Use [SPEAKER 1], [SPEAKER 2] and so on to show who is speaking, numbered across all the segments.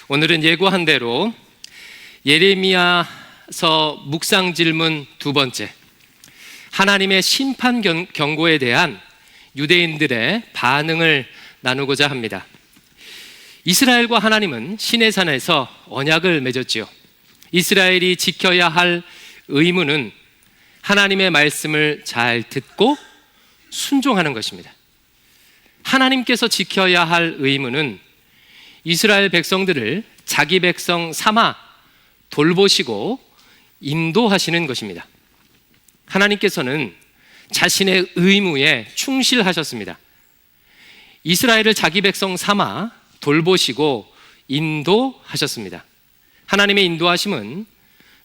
[SPEAKER 1] 오늘은 예고한 대로 예레미야서 묵상 질문 두 번째, 하나님의 심판 경고에 대한 유대인들의 반응을 나누고자 합니다. 이스라엘과 하나님은 시내산에서 언약을 맺었지요. 이스라엘이 지켜야 할 의무는 하나님의 말씀을 잘 듣고 순종하는 것입니다. 하나님께서 지켜야 할 의무는 이스라엘 백성들을 자기 백성 삼아 돌보시고 인도하시는 것입니다. 하나님께서는 자신의 의무에 충실하셨습니다. 이스라엘을 자기 백성 삼아 돌보시고 인도하셨습니다. 하나님의 인도하심은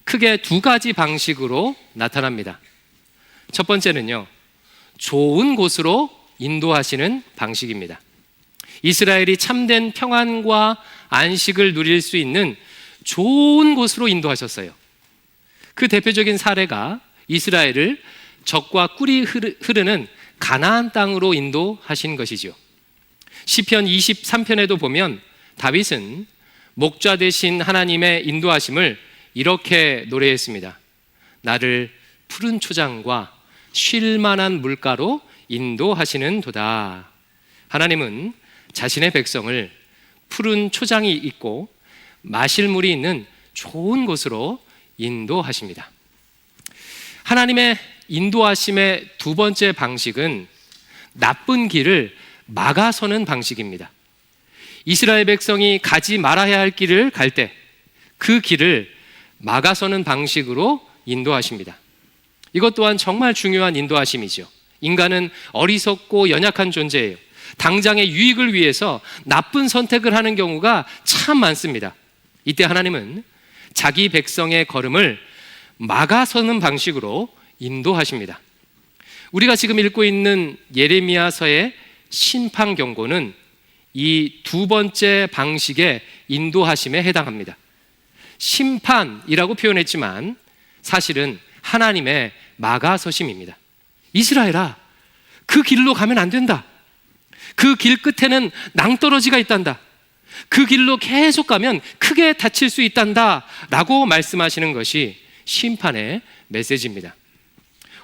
[SPEAKER 1] 크게 두 가지 방식으로 나타납니다. 첫 번째는요, 좋은 곳으로 인도하시는 방식입니다. 이스라엘이 참된 평안과 안식을 누릴 수 있는 좋은 곳으로 인도하셨어요. 그 대표적인 사례가 이스라엘을 적과 꿀이 흐르는 가나안 땅으로 인도하신 것이죠. 시편 23편에도 보면 다윗은 목자 되신 하나님의 인도하심을 이렇게 노래했습니다. 나를 푸른 초장과 쉴 만한 물가로 인도하시는 도다. 하나님은 자신의 백성을 푸른 초장이 있고 마실 물이 있는 좋은 곳으로 인도하십니다. 하나님의 인도하심의 두 번째 방식은 나쁜 길을 막아서는 방식입니다. 이스라엘 백성이 가지 말아야 할 길을 갈 때 그 길을 막아서는 방식으로 인도하십니다. 이것 또한 정말 중요한 인도하심이죠. 인간은 어리석고 연약한 존재예요. 당장의 유익을 위해서 나쁜 선택을 하는 경우가 참 많습니다. 이때 하나님은 자기 백성의 걸음을 막아서는 방식으로 인도하십니다. 우리가 지금 읽고 있는 예레미야서의 심판 경고는 이 두 번째 방식의 인도하심에 해당합니다. 심판이라고 표현했지만 사실은 하나님의 막아서심입니다. 이스라엘아, 그 길로 가면 안 된다. 그 길 끝에는 낭떠러지가 있단다. 그 길로 계속 가면 크게 다칠 수 있단다 라고 말씀하시는 것이 심판의 메시지입니다.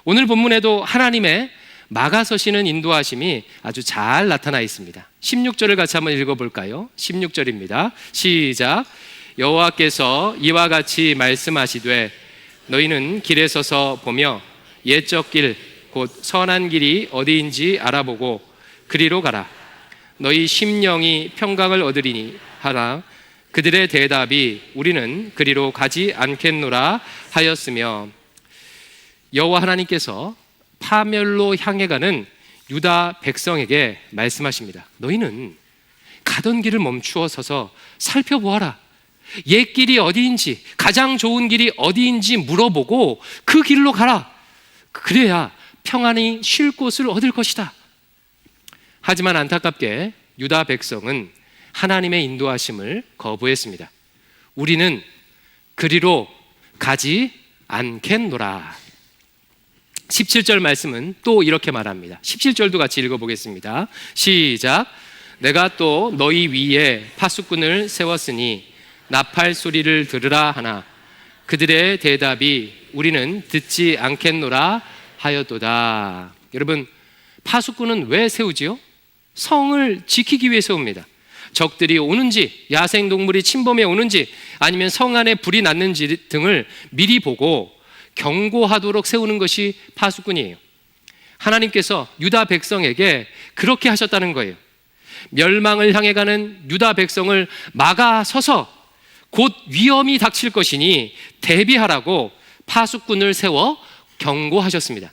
[SPEAKER 1] 오늘 본문에도 하나님의 막아서시는 인도하심이 아주 잘 나타나 있습니다. 16절을 같이 한번 읽어볼까요? 16절입니다. 시작. 여호와께서 이와 같이 말씀하시되 너희는 길에 서서 보며 옛적 길 곧 선한 길이 어디인지 알아보고 그리로 가라. 너희 심령이 평강을 얻으리니 하라. 그들의 대답이 우리는 그리로 가지 않겠노라 하였으며, 여호와 하나님께서 파멸로 향해 가는 유다 백성에게 말씀하십니다. 너희는 가던 길을 멈추어 서서 살펴보아라. 옛 길이 어디인지, 가장 좋은 길이 어디인지 물어보고 그 길로 가라. 그래야 평안히 쉴 곳을 얻을 것이다. 하지만 안타깝게 유다 백성은 하나님의 인도하심을 거부했습니다. 우리는 그리로 가지 않겠노라. 17절 말씀은 또 이렇게 말합니다. 17절도 같이 읽어보겠습니다. 시작. 내가 또 너희 위에 파수꾼을 세웠으니 나팔 소리를 들으라 하나 그들의 대답이 우리는 듣지 않겠노라 하였도다. 여러분, 파수꾼은 왜 세우지요? 성을 지키기 위해 세웁니다. 적들이 오는지, 야생동물이 침범해 오는지, 아니면 성 안에 불이 났는지 등을 미리 보고 경고하도록 세우는 것이 파수꾼이에요. 하나님께서 유다 백성에게 그렇게 하셨다는 거예요. 멸망을 향해 가는 유다 백성을 막아서서 곧 위험이 닥칠 것이니 대비하라고 파수꾼을 세워 경고하셨습니다.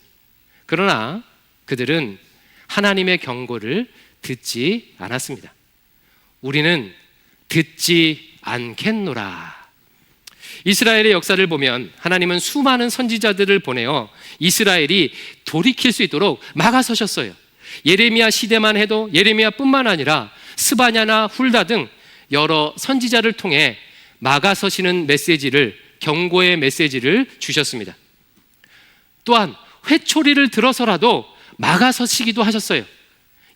[SPEAKER 1] 그러나 그들은 하나님의 경고를 듣지 않았습니다. 우리는 듣지 않겠노라. 이스라엘의 역사를 보면 하나님은 수많은 선지자들을 보내어 이스라엘이 돌이킬 수 있도록 막아서셨어요. 예레미야 시대만 해도 예레미야뿐만 아니라 스바냐나 훌다 등 여러 선지자를 통해 막아서시는 메시지를, 경고의 메시지를 주셨습니다. 또한 회초리를 들어서라도 막아서시기도 하셨어요.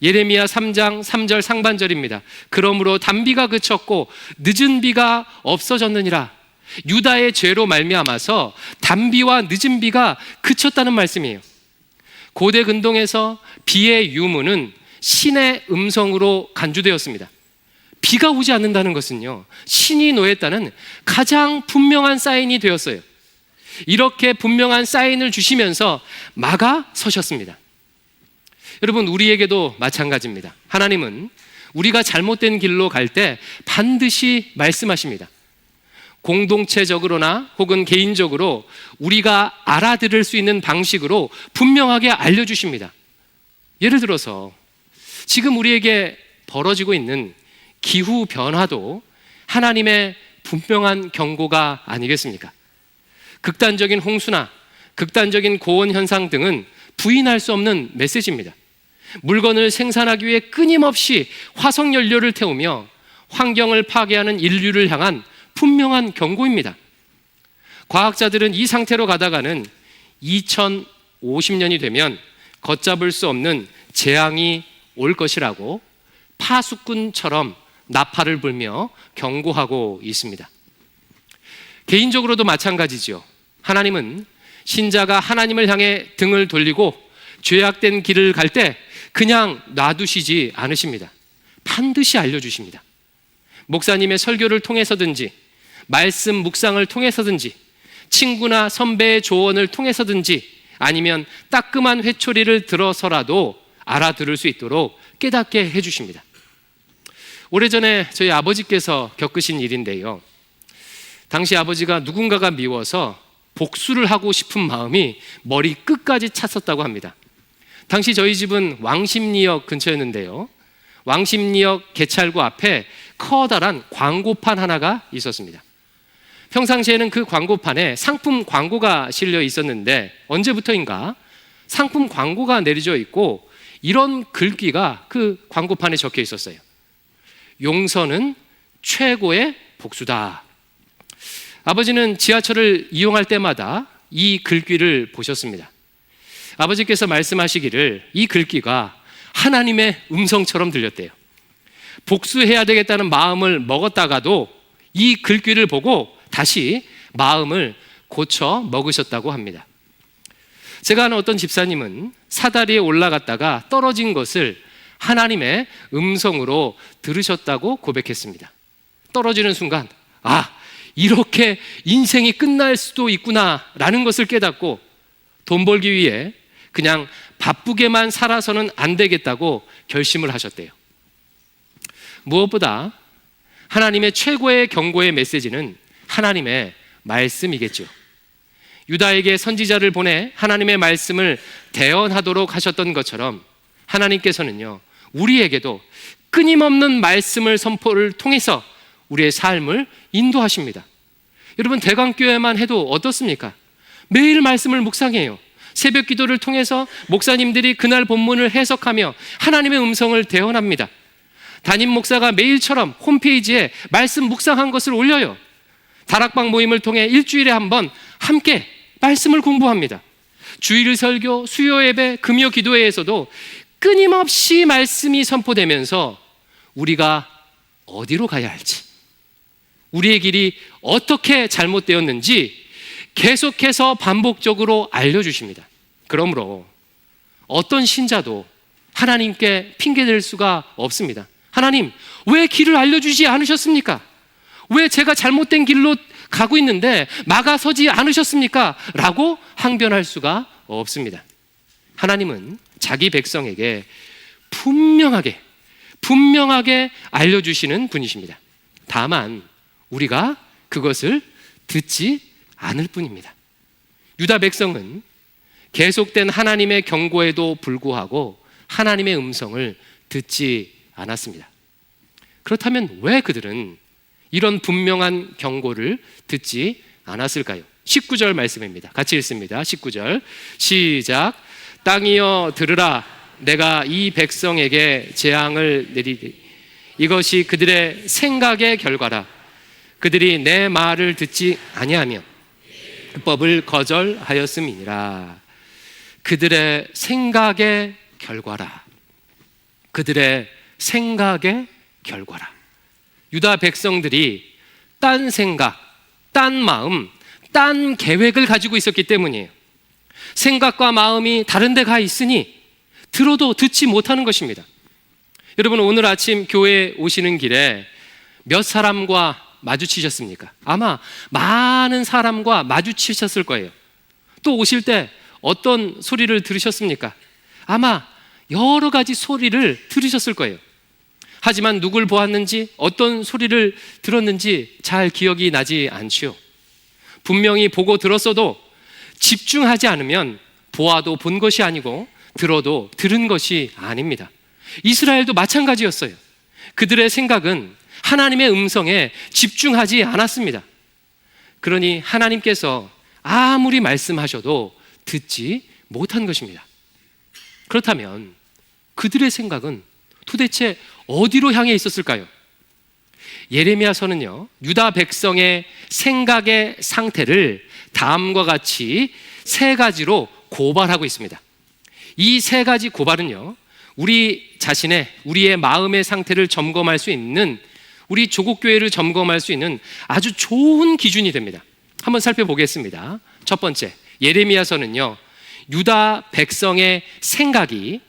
[SPEAKER 1] 예레미야 3장 3절 상반절입니다. 그러므로 단비가 그쳤고 늦은 비가 없어졌느니라. 유다의 죄로 말미암아서 단비와 늦은 비가 그쳤다는 말씀이에요. 고대 근동에서 비의 유무는 신의 음성으로 간주되었습니다. 비가 오지 않는다는 것은요, 신이 노했다는 가장 분명한 사인이 되었어요. 이렇게 분명한 사인을 주시면서 막아서셨습니다. 여러분, 우리에게도 마찬가지입니다. 하나님은 우리가 잘못된 길로 갈 때 반드시 말씀하십니다. 공동체적으로나 혹은 개인적으로 우리가 알아들을 수 있는 방식으로 분명하게 알려주십니다. 예를 들어서 지금 우리에게 벌어지고 있는 기후 변화도 하나님의 분명한 경고가 아니겠습니까? 극단적인 홍수나 극단적인 고온 현상 등은 부인할 수 없는 메시지입니다. 물건을 생산하기 위해 끊임없이 화석 연료를 태우며 환경을 파괴하는 인류를 향한 분명한 경고입니다. 과학자들은 이 상태로 가다가는 2050년이 되면 걷잡을 수 없는 재앙이 올 것이라고 파수꾼처럼 나팔을 불며 경고하고 있습니다. 개인적으로도 마찬가지죠. 하나님은 신자가 하나님을 향해 등을 돌리고 죄악된 길을 갈 때 그냥 놔두시지 않으십니다. 반드시 알려주십니다. 목사님의 설교를 통해서든지 말씀 묵상을 통해서든지 친구나 선배의 조언을 통해서든지 아니면 따끔한 회초리를 들어서라도 알아들을 수 있도록 깨닫게 해주십니다. 오래전에 저희 아버지께서 겪으신 일인데요, 당시 아버지가 누군가가 미워서 복수를 하고 싶은 마음이 머리 끝까지 찼었다고 합니다. 당시 저희 집은 왕십리역 근처였는데요, 왕십리역 개찰구 앞에 커다란 광고판 하나가 있었습니다. 평상시에는 그 광고판에 상품 광고가 실려 있었는데 언제부터인가 상품 광고가 내려져 있고 이런 글귀가 그 광고판에 적혀 있었어요. 용서는 최고의 복수다. 아버지는 지하철을 이용할 때마다 이 글귀를 보셨습니다. 아버지께서 말씀하시기를 이 글귀가 하나님의 음성처럼 들렸대요. 복수해야 되겠다는 마음을 먹었다가도 이 글귀를 보고 다시 마음을 고쳐 먹으셨다고 합니다. 제가 아는 어떤 집사님은 사다리에 올라갔다가 떨어진 것을 하나님의 음성으로 들으셨다고 고백했습니다. 떨어지는 순간, 이렇게 인생이 끝날 수도 있구나라는 것을 깨닫고 돈 벌기 위해 그냥 바쁘게만 살아서는 안 되겠다고 결심을 하셨대요. 무엇보다 하나님의 최고의 경고의 메시지는 하나님의 말씀이겠죠. 유다에게 선지자를 보내 하나님의 말씀을 대언하도록 하셨던 것처럼 하나님께서는요, 우리에게도 끊임없는 말씀을 선포를 통해서 우리의 삶을 인도하십니다. 여러분, 대강교회만 해도 어떻습니까? 매일 말씀을 묵상해요. 새벽 기도를 통해서 목사님들이 그날 본문을 해석하며 하나님의 음성을 대언합니다. 담임 목사가 매일처럼 홈페이지에 말씀 묵상한 것을 올려요. 다락방 모임을 통해 일주일에 한 번 함께 말씀을 공부합니다. 주일 설교, 수요 예배, 금요 기도회에서도 끊임없이 말씀이 선포되면서 우리가 어디로 가야 할지, 우리의 길이 어떻게 잘못되었는지 계속해서 반복적으로 알려주십니다. 그러므로 어떤 신자도 하나님께 핑계댈 수가 없습니다. 하나님, 왜 길을 알려주지 않으셨습니까? 왜 제가 잘못된 길로 가고 있는데 막아서지 않으셨습니까? 라고 항변할 수가 없습니다. 하나님은 자기 백성에게 분명하게 알려주시는 분이십니다. 다만 우리가 그것을 듣지 않을 뿐입니다. 유다 백성은 계속된 하나님의 경고에도 불구하고 하나님의 음성을 듣지 않았습니다. 그렇다면 왜 그들은 이런 분명한 경고를 듣지 않았을까요? 19절 말씀입니다. 같이 읽습니다. 19절 시작. 땅이여 들으라. 내가 이 백성에게 재앙을 내리리. 이것이 그들의 생각의 결과라. 그들이 내 말을 듣지 아니하며 율법을 거절하였음이니라. 그들의 생각의 결과라. 그들의 생각의 결과라. 유다 백성들이 딴 생각, 딴 마음, 딴 계획을 가지고 있었기 때문이에요. 생각과 마음이 다른 데 가 있으니 들어도 듣지 못하는 것입니다. 여러분, 오늘 아침 교회에 오시는 길에 몇 사람과 마주치셨습니까? 아마 많은 사람과 마주치셨을 거예요. 또 오실 때 어떤 소리를 들으셨습니까? 아마 여러 가지 소리를 들으셨을 거예요. 하지만 누굴 보았는지, 어떤 소리를 들었는지 잘 기억이 나지 않지요. 분명히 보고 들었어도 집중하지 않으면 보아도 본 것이 아니고 들어도 들은 것이 아닙니다. 이스라엘도 마찬가지였어요. 그들의 생각은 하나님의 음성에 집중하지 않았습니다. 그러니 하나님께서 아무리 말씀하셔도 듣지 못한 것입니다. 그렇다면 그들의 생각은 도대체 어디로 향해 있었을까요? 예레미야서는요, 유다 백성의 생각의 상태를 다음과 같이 세 가지로 고발하고 있습니다. 이 세 가지 고발은요, 우리의 마음의 상태를 점검할 수 있는, 우리 조국교회를 점검할 수 있는 아주 좋은 기준이 됩니다. 한번 살펴보겠습니다. 첫 번째, 예레미야서는요, 유다 백성의 생각이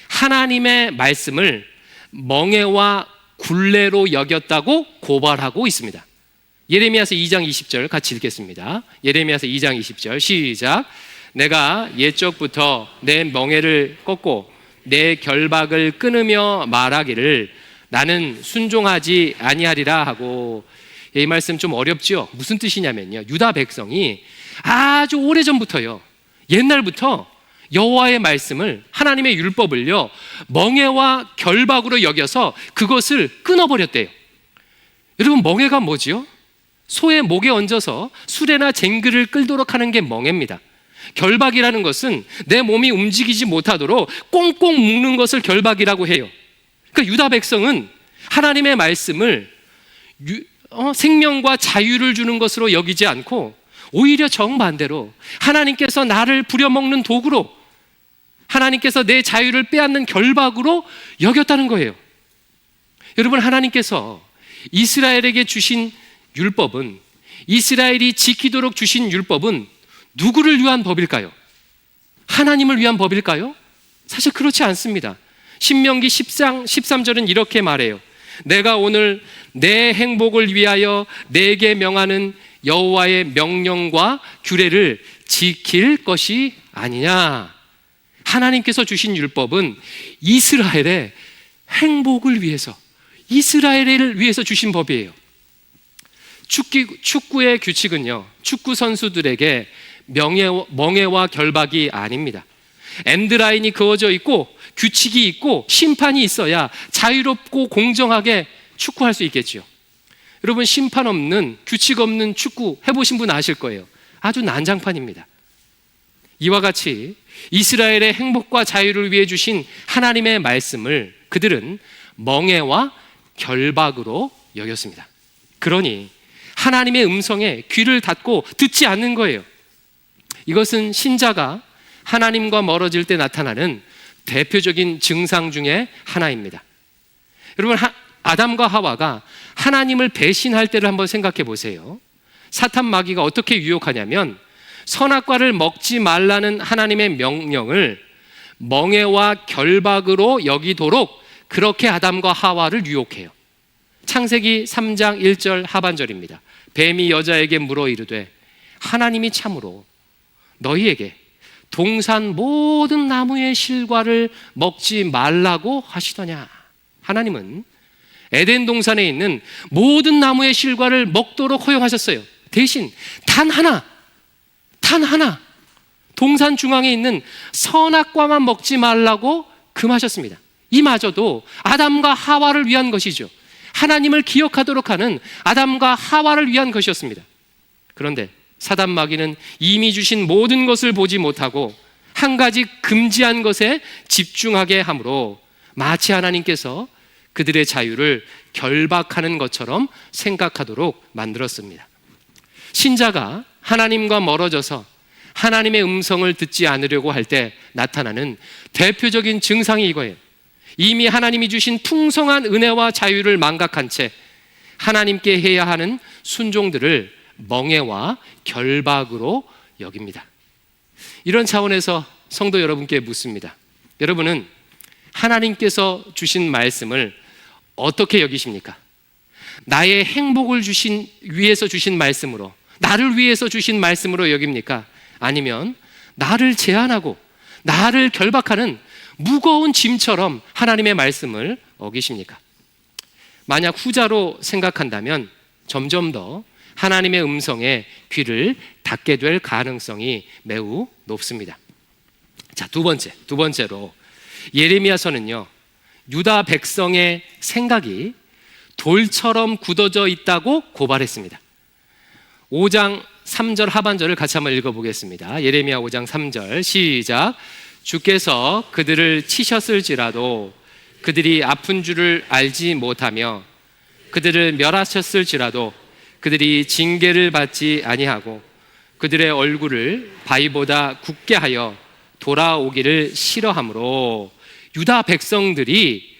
[SPEAKER 1] 하나님의 말씀을 멍에와 굴레로 여겼다고 고발하고 있습니다. 예레미야서 2장 20절 같이 읽겠습니다. 예레미야서 2장 20절 시작. 내가 옛적부터 내 멍에를 꺾고 내 결박을 끊으며 말하기를 나는 순종하지 아니하리라 하고. 이 말씀 좀 어렵죠? 무슨 뜻이냐면요, 유다 백성이 아주 오래전부터요, 옛날부터 여호와의 말씀을, 하나님의 율법을요, 멍에와 결박으로 여겨서 그것을 끊어버렸대요. 여러분, 멍에가 뭐지요? 소의 목에 얹어서 수레나 쟁글을 끌도록 하는 게 멍에입니다. 결박이라는 것은 내 몸이 움직이지 못하도록 꽁꽁 묶는 것을 결박이라고 해요. 그러니까 유다 백성은 하나님의 말씀을 생명과 자유를 주는 것으로 여기지 않고 오히려 정반대로 하나님께서 나를 부려먹는 도구로, 하나님께서 내 자유를 빼앗는 결박으로 여겼다는 거예요. 여러분, 하나님께서 이스라엘에게 주신 율법은, 이스라엘이 지키도록 주신 율법은 누구를 위한 법일까요? 하나님을 위한 법일까요? 사실 그렇지 않습니다. 신명기 10장 13절은 이렇게 말해요. 내가 오늘 내 행복을 위하여 내게 명하는 여호와의 명령과 규례를 지킬 것이 아니냐. 하나님께서 주신 율법은 이스라엘의 행복을 위해서, 이스라엘을 위해서 주신 법이에요. 축구의 규칙은요, 축구 선수들에게 멍에와 결박이 아닙니다. 엔드라인이 그어져 있고 규칙이 있고 심판이 있어야 자유롭고 공정하게 축구할 수 있겠죠. 여러분, 심판 없는, 규칙 없는 축구 해보신 분 아실 거예요. 아주 난장판입니다. 이와 같이 이스라엘의 행복과 자유를 위해 주신 하나님의 말씀을 그들은 멍에와 결박으로 여겼습니다. 그러니 하나님의 음성에 귀를 닫고 듣지 않는 거예요. 이것은 신자가 하나님과 멀어질 때 나타나는 대표적인 증상 중에 하나입니다. 여러분, 아담과 하와가 하나님을 배신할 때를 한번 생각해 보세요. 사탄 마귀가 어떻게 유혹하냐면 선악과를 먹지 말라는 하나님의 명령을 멍에와 결박으로 여기도록 그렇게 아담과 하와를 유혹해요. 창세기 3장 1절 하반절입니다. 뱀이 여자에게 물어 이르되 하나님이 참으로 너희에게 동산 모든 나무의 실과를 먹지 말라고 하시더냐. 하나님은 에덴 동산에 있는 모든 나무의 실과를 먹도록 허용하셨어요. 대신 단 하나 동산 중앙에 있는 선악과만 먹지 말라고 금하셨습니다. 이마저도 아담과 하와를 위한 것이죠. 하나님을 기억하도록 하는 아담과 하와를 위한 것이었습니다. 그런데 사단 마귀는 이미 주신 모든 것을 보지 못하고 한 가지 금지한 것에 집중하게 하므로 마치 하나님께서 그들의 자유를 결박하는 것처럼 생각하도록 만들었습니다. 신자가 하나님과 멀어져서 하나님의 음성을 듣지 않으려고 할 때 나타나는 대표적인 증상이 이거예요. 이미 하나님이 주신 풍성한 은혜와 자유를 망각한 채 하나님께 해야 하는 순종들을 멍해와 결박으로 여깁니다. 이런 차원에서 성도 여러분께 묻습니다. 여러분은 하나님께서 주신 말씀을 어떻게 여기십니까? 나의 행복을 위해서 주신 말씀으로, 나를 위해서 주신 말씀으로 여깁니까? 아니면 나를 제한하고 나를 결박하는 무거운 짐처럼 하나님의 말씀을 어기십니까? 만약 후자로 생각한다면 점점 더 하나님의 음성에 귀를 닫게 될 가능성이 매우 높습니다. 자, 두 번째로 예레미야서는요, 유다 백성의 생각이 돌처럼 굳어져 있다고 고발했습니다. 5장 3절 하반절을 같이 한번 읽어보겠습니다. 예레미야 5장 3절 시작. 주께서 그들을 치셨을지라도 그들이 아픈 줄을 알지 못하며 그들을 멸하셨을지라도 그들이 징계를 받지 아니하고 그들의 얼굴을 바위보다 굳게 하여 돌아오기를 싫어하므로 유다 백성들이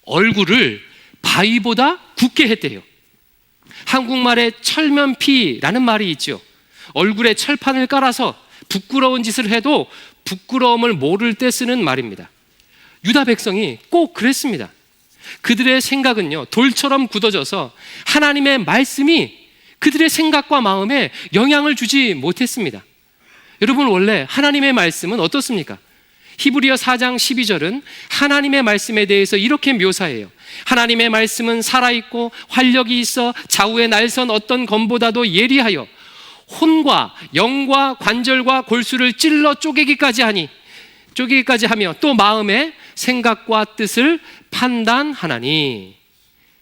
[SPEAKER 1] 얼굴을 바위보다 굳게 했대요. 한국말에 철면피라는 말이 있죠. 얼굴에 철판을 깔아서 부끄러운 짓을 해도 부끄러움을 모를 때 쓰는 말입니다. 유다 백성이 꼭 그랬습니다. 그들의 생각은요, 돌처럼 굳어져서 하나님의 말씀이 그들의 생각과 마음에 영향을 주지 못했습니다. 여러분, 원래 하나님의 말씀은 어떻습니까? 히브리어 4장 12절은 하나님의 말씀에 대해서 이렇게 묘사해요. 하나님의 말씀은 살아있고 활력이 있어 좌우에 날선 어떤 검보다도 예리하여 혼과 영과 관절과 골수를 찔러 쪼개기까지 하며 또 마음의 생각과 뜻을 판단하나니.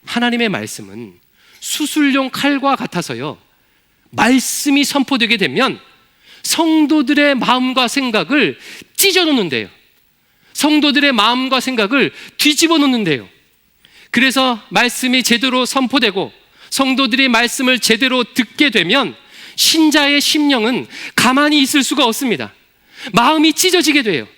[SPEAKER 1] 하나님의 말씀은 수술용 칼과 같아서요, 말씀이 선포되게 되면 성도들의 마음과 생각을 찢어 놓는데요, 성도들의 마음과 생각을 뒤집어 놓는데요. 그래서 말씀이 제대로 선포되고 성도들이 말씀을 제대로 듣게 되면 신자의 심령은 가만히 있을 수가 없습니다. 마음이 찢어지게 돼요.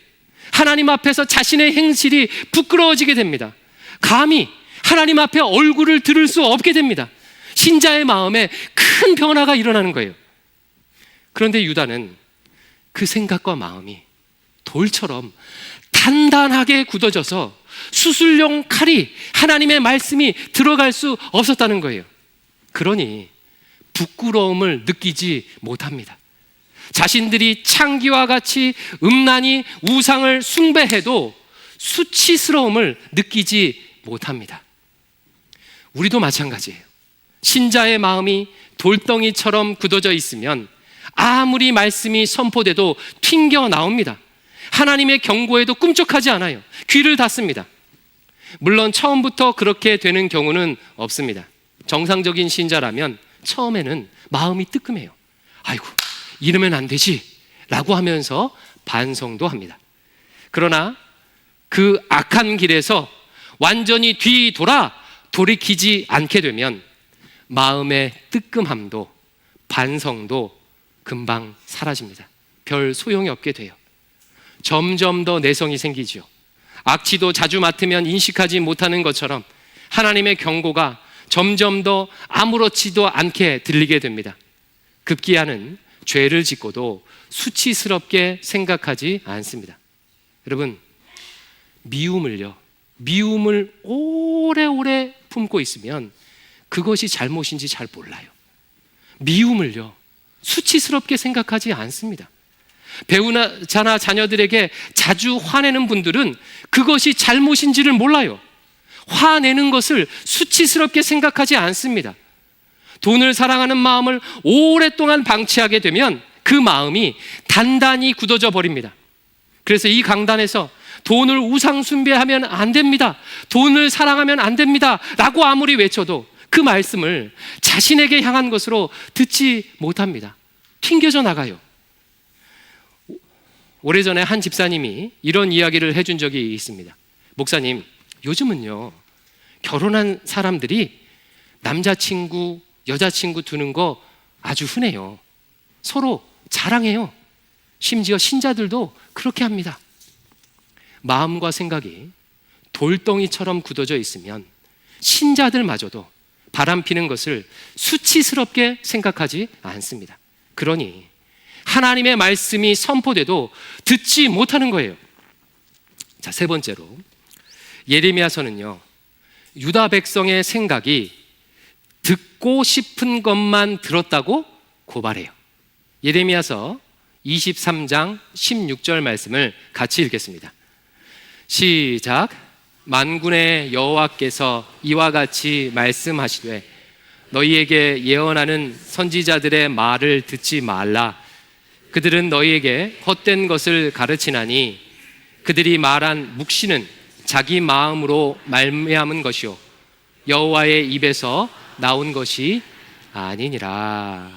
[SPEAKER 1] 하나님 앞에서 자신의 행실이 부끄러워지게 됩니다. 감히 하나님 앞에 얼굴을 들을 수 없게 됩니다. 신자의 마음에 큰 변화가 일어나는 거예요. 그런데 유다는 그 생각과 마음이 돌처럼 단단하게 굳어져서 수술용 칼이, 하나님의 말씀이 들어갈 수 없었다는 거예요. 그러니 부끄러움을 느끼지 못합니다. 자신들이 창기와 같이 음란히 우상을 숭배해도 수치스러움을 느끼지 못합니다. 우리도 마찬가지예요. 신자의 마음이 돌덩이처럼 굳어져 있으면 아무리 말씀이 선포돼도 튕겨 나옵니다. 하나님의 경고에도 꿈쩍하지 않아요. 귀를 닫습니다. 물론 처음부터 그렇게 되는 경우는 없습니다. 정상적인 신자라면 처음에는 마음이 뜨끔해요. 아이고, 이러면 안 되지 라고 하면서 반성도 합니다. 그러나 그 악한 길에서 완전히 뒤돌아 돌이키지 않게 되면 마음의 뜨끔함도 반성도 금방 사라집니다. 별 소용이 없게 돼요. 점점 더 내성이 생기죠. 악취도 자주 맡으면 인식하지 못하는 것처럼 하나님의 경고가 점점 더 아무렇지도 않게 들리게 됩니다. 급기야는 죄를 짓고도 수치스럽게 생각하지 않습니다. 여러분, 미움을 오래오래 품고 있으면 그것이 잘못인지 잘 몰라요. 미움을요, 수치스럽게 생각하지 않습니다. 배우자나 자녀들에게 자주 화내는 분들은 그것이 잘못인지를 몰라요. 화내는 것을 수치스럽게 생각하지 않습니다. 돈을 사랑하는 마음을 오랫동안 방치하게 되면 그 마음이 단단히 굳어져 버립니다. 그래서 이 강단에서 돈을 우상 숭배하면 안 됩니다, 돈을 사랑하면 안 됩니다 라고 아무리 외쳐도 그 말씀을 자신에게 향한 것으로 듣지 못합니다. 튕겨져 나가요. 오래전에 한 집사님이 이런 이야기를 해준 적이 있습니다. 목사님, 요즘은요, 결혼한 사람들이 남자친구, 여자친구 두는 거 아주 흔해요. 서로 자랑해요. 심지어 신자들도 그렇게 합니다. 마음과 생각이 돌덩이처럼 굳어져 있으면 신자들마저도 바람 피는 것을 수치스럽게 생각하지 않습니다. 그러니 하나님의 말씀이 선포돼도 듣지 못하는 거예요. 자, 세 번째로 예레미야서는요, 유다 백성의 생각이 듣고 싶은 것만 들었다고 고발해요. 예레미야서 23장 16절 말씀을 같이 읽겠습니다. 시작. 만군의 여호와께서 이와 같이 말씀하시되 너희에게 예언하는 선지자들의 말을 듣지 말라. 그들은 너희에게 헛된 것을 가르치나니 그들이 말한 묵시는 자기 마음으로 말미암은 것이요 여호와의 입에서 나온 것이 아니니라.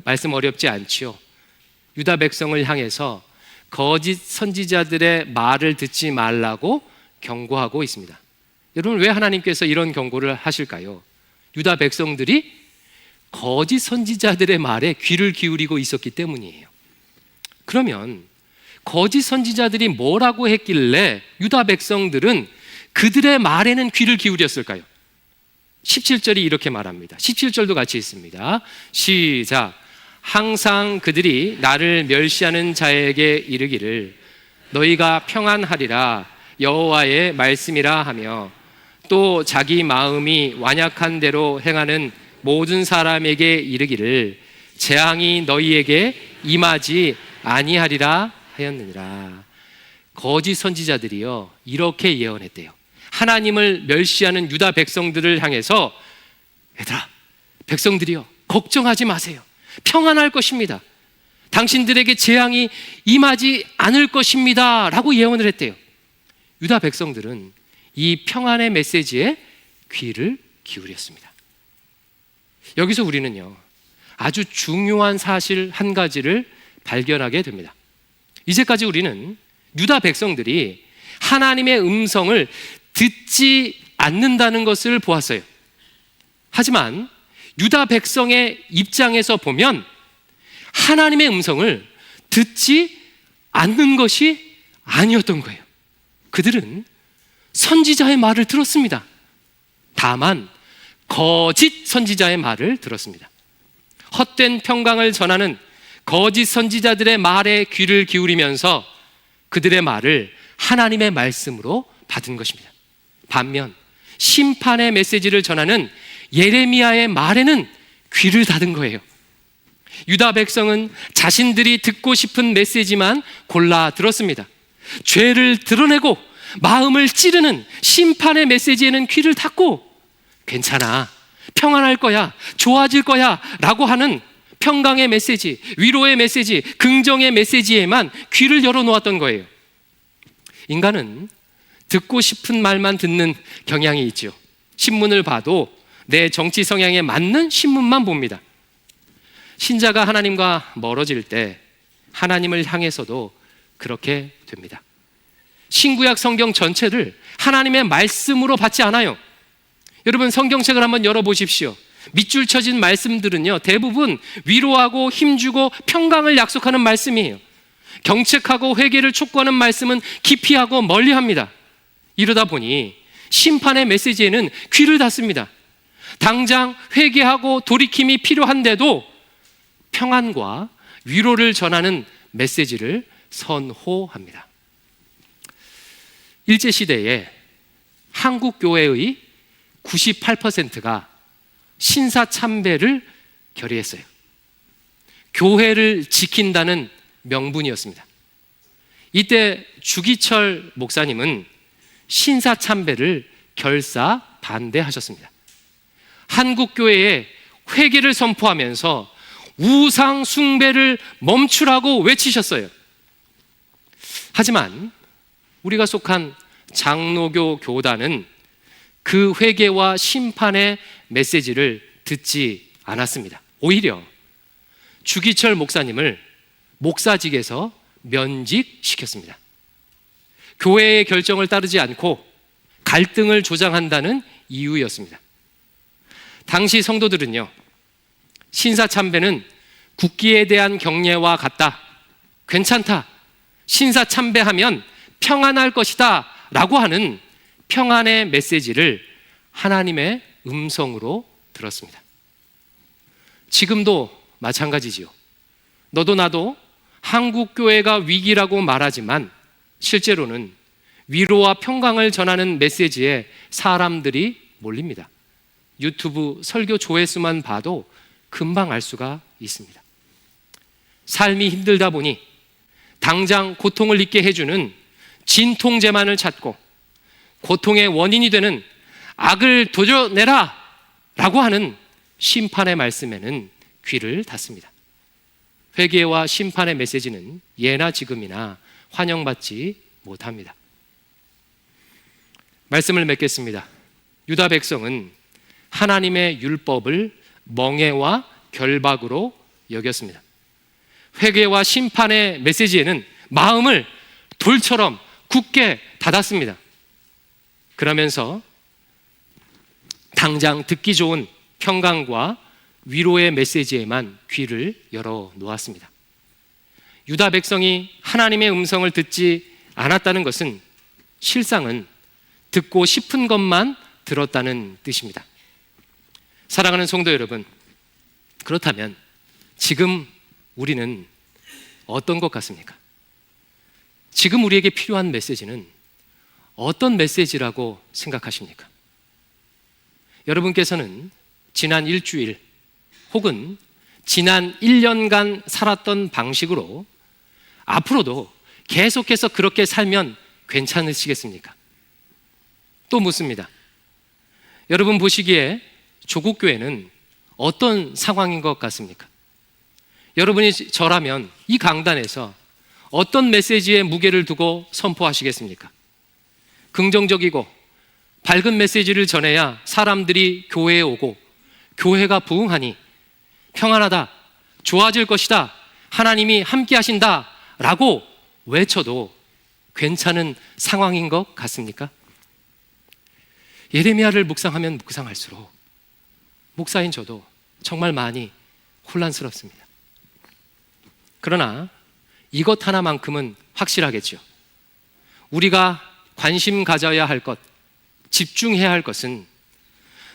[SPEAKER 1] 말씀 어렵지 않지요? 유다 백성을 향해서 거짓 선지자들의 말을 듣지 말라고 경고하고 있습니다. 여러분, 왜 하나님께서 이런 경고를 하실까요? 유다 백성들이 거짓 선지자들의 말에 귀를 기울이고 있었기 때문이에요. 그러면 거짓 선지자들이 뭐라고 했길래 유다 백성들은 그들의 말에는 귀를 기울였을까요? 17절이 이렇게 말합니다. 17절도 같이 있습니다. 시작. 항상 그들이 나를 멸시하는 자에게 이르기를 너희가 평안하리라 여호와의 말씀이라 하며 또 자기 마음이 완약한 대로 행하는 모든 사람에게 이르기를 재앙이 너희에게 임하지 아니하리라 하였느니라. 거짓 선지자들이요 이렇게 예언했대요. 하나님을 멸시하는 유다 백성들을 향해서 얘들아, 백성들이요 걱정하지 마세요. 평안할 것입니다. 당신들에게 재앙이 임하지 않을 것입니다 라고 예언을 했대요. 유다 백성들은 이 평안의 메시지에 귀를 기울였습니다. 여기서 우리는요 아주 중요한 사실 한 가지를 발견하게 됩니다. 이제까지 우리는 유다 백성들이 하나님의 음성을 듣지 않는다는 것을 보았어요. 하지만 유다 백성의 입장에서 보면 하나님의 음성을 듣지 않는 것이 아니었던 거예요. 그들은 선지자의 말을 들었습니다. 다만 거짓 선지자의 말을 들었습니다. 헛된 평강을 전하는 거짓 선지자들의 말에 귀를 기울이면서 그들의 말을 하나님의 말씀으로 받은 것입니다. 반면 심판의 메시지를 전하는 예레미야의 말에는 귀를 닫은 거예요. 유다 백성은 자신들이 듣고 싶은 메시지만 골라 들었습니다. 죄를 드러내고 마음을 찌르는 심판의 메시지에는 귀를 닫고 괜찮아, 평안할 거야, 좋아질 거야 라고 하는 평강의 메시지, 위로의 메시지, 긍정의 메시지에만 귀를 열어놓았던 거예요. 인간은 듣고 싶은 말만 듣는 경향이 있죠. 신문을 봐도 내 정치 성향에 맞는 신문만 봅니다. 신자가 하나님과 멀어질 때 하나님을 향해서도 그렇게 됩니다. 신구약 성경 전체를 하나님의 말씀으로 받지 않아요. 여러분, 성경책을 한번 열어보십시오. 밑줄 쳐진 말씀들은요 대부분 위로하고 힘주고 평강을 약속하는 말씀이에요. 경책하고 회개를 촉구하는 말씀은 기피하고 멀리합니다. 이러다 보니 심판의 메시지에는 귀를 닫습니다. 당장 회개하고 돌이킴이 필요한데도 평안과 위로를 전하는 메시지를 선호합니다. 일제시대에 한국 교회의 98%가 신사참배를 결의했어요. 교회를 지킨다는 명분이었습니다. 이때 주기철 목사님은 신사참배를 결사 반대하셨습니다. 한국교회에 회개를 선포하면서 우상 숭배를 멈추라고 외치셨어요. 하지만 우리가 속한 장로교 교단은 그 회개와 심판의 메시지를 듣지 않았습니다. 오히려 주기철 목사님을 목사직에서 면직시켰습니다. 교회의 결정을 따르지 않고 갈등을 조장한다는 이유였습니다. 당시 성도들은요, 신사참배는 국기에 대한 경례와 같다, 괜찮다, 신사참배하면 평안할 것이다 라고 하는 평안의 메시지를 하나님의 음성으로 들었습니다. 지금도 마찬가지지요. 너도 나도 한국 교회가 위기라고 말하지만 실제로는 위로와 평강을 전하는 메시지에 사람들이 몰립니다. 유튜브 설교 조회수만 봐도 금방 알 수가 있습니다. 삶이 힘들다 보니 당장 고통을 잊게 해주는 진통제만을 찾고 고통의 원인이 되는 악을 도려내라 라고 하는 심판의 말씀에는 귀를 닫습니다. 회개와 심판의 메시지는 예나 지금이나 환영받지 못합니다. 말씀을 맺겠습니다. 유다 백성은 하나님의 율법을 멍해와 결박으로 여겼습니다. 회개와 심판의 메시지에는 마음을 돌처럼 굳게 닫았습니다. 그러면서 당장 듣기 좋은 평강과 위로의 메시지에만 귀를 열어 놓았습니다. 유다 백성이 하나님의 음성을 듣지 않았다는 것은 실상은 듣고 싶은 것만 들었다는 뜻입니다. 사랑하는 성도 여러분, 그렇다면 지금 우리는 어떤 것 같습니까? 지금 우리에게 필요한 메시지는 어떤 메시지라고 생각하십니까? 여러분께서는 지난 일주일 혹은 지난 1년간 살았던 방식으로 앞으로도 계속해서 그렇게 살면 괜찮으시겠습니까? 또 묻습니다. 여러분 보시기에 조국교회는 어떤 상황인 것 같습니까? 여러분이 저라면 이 강단에서 어떤 메시지에 무게를 두고 선포하시겠습니까? 긍정적이고 밝은 메시지를 전해야 사람들이 교회에 오고 교회가 부흥하니 평안하다, 좋아질 것이다, 하나님이 함께 하신다 라고 외쳐도 괜찮은 상황인 것 같습니까? 예레미야를 묵상하면 묵상할수록 목사인 저도 정말 많이 혼란스럽습니다. 그러나 이것 하나만큼은 확실하겠죠. 우리가 관심 가져야 할 것, 집중해야 할 것은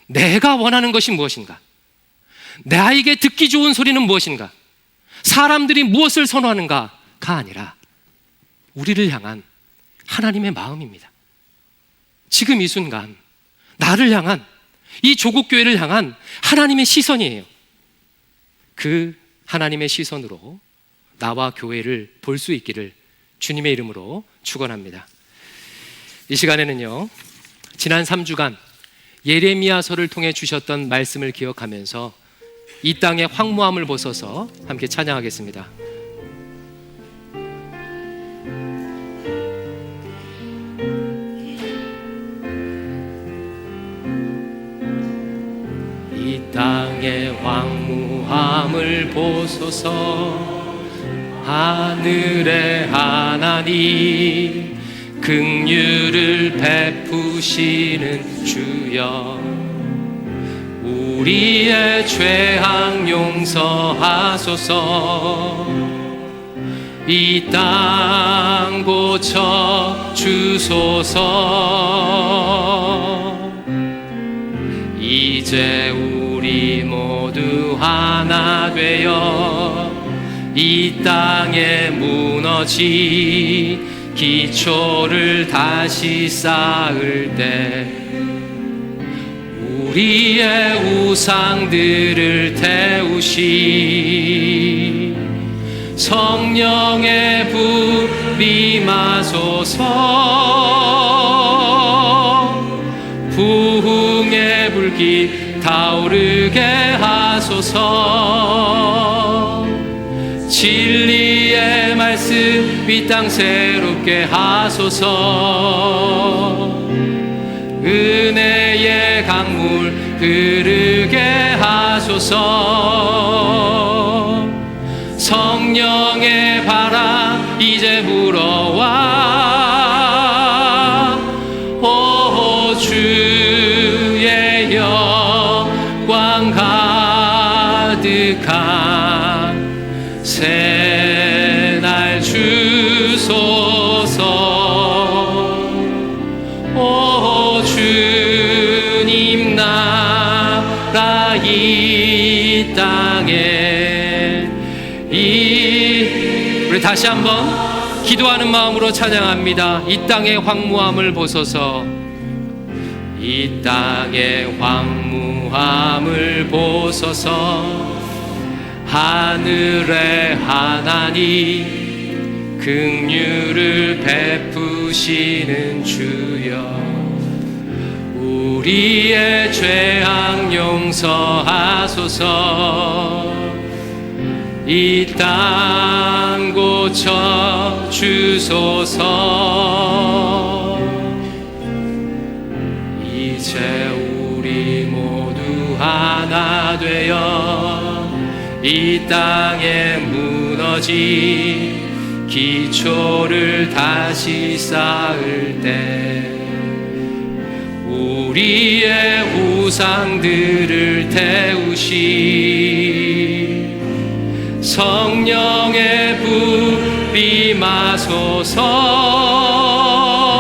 [SPEAKER 1] 내가 원하는 것이 무엇인가? 나에게 듣기 좋은 소리는 무엇인가? 사람들이 무엇을 선호하는가가 아니라 우리를 향한 하나님의 마음입니다. 지금 이 순간 나를 향한, 이 조국교회를 향한 하나님의 시선이에요. 그 하나님의 시선으로 나와 교회를 볼 수 있기를 주님의 이름으로 축원합니다. 이 시간에는요, 지난 3주간 예레미야서를 통해 주셨던 말씀을 기억하면서 이 땅의 황무함을 보소서 함께 찬양하겠습니다. 이 땅의 황무함을 보소서. 하늘의 하나님, 긍휼을 베푸시는 주여, 우리의 죄악 용서하소서. 이 땅 고쳐 주소서. 이제 우리 모두 하나 되어 이 땅에 무너진 기초를 다시 쌓을 때 우리의 우상들을 태우시 성령의 불이 마소서. 부흥의 불길 타오르게 하소서. 진리의 말씀 이 땅 새롭게 하소서. 은혜의 강물 흐르게 하소서. 성령의 바람 이제 불어와. 오 주의 영광 가득한 새날 주소서. 오 이 땅에 우리 다시 한번 기도하는 마음으로 찬양합니다. 이 땅의 황무함을 보소서. 이 땅의 황무함을 보소서. 하늘의 하나님 긍휼을 베푸시는 주여, 우리의 죄악 용서하소서. 이 땅 고쳐 주소서. 이제 우리 모두 하나 되어 이 땅에 무너진 기초를 다시 쌓을 때 우리의 우상들을 태우시 성령의 불이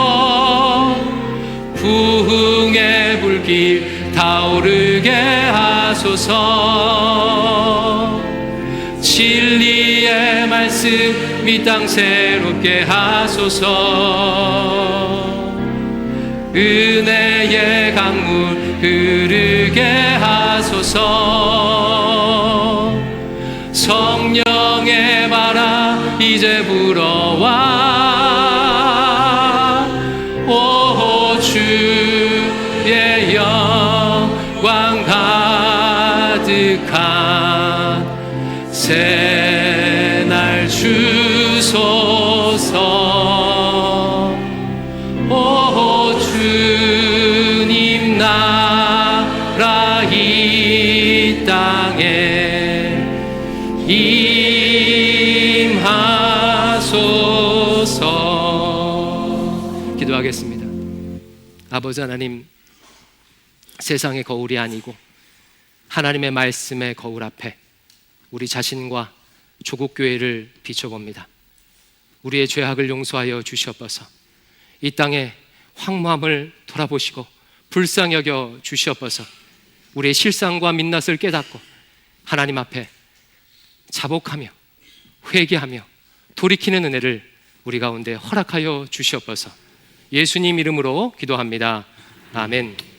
[SPEAKER 1] 임하소서. 부흥의 불길 타오르게 하소서. 진리의 말씀 이 땅 새롭게 하소서. 은혜의 강물 흐르게 하소서. 성령의 바람 이제 불어와. 오 주의 영광 가득한 새날 주소서. 오 주님 나라 이 땅에 임하소서. 기도하겠습니다. 아버지 하나님, 세상의 거울이 아니고 하나님의 말씀의 거울 앞에 우리 자신과 조국교회를 비춰봅니다. 우리의 죄악을 용서하여 주시옵소서. 이 땅의 황무함을 돌아보시고 불쌍히 여겨 주시옵소서. 우리의 실상과 민낯을 깨닫고 하나님 앞에 자복하며 회개하며 돌이키는 은혜를 우리 가운데 허락하여 주시옵소서. 예수님 이름으로 기도합니다. 아멘.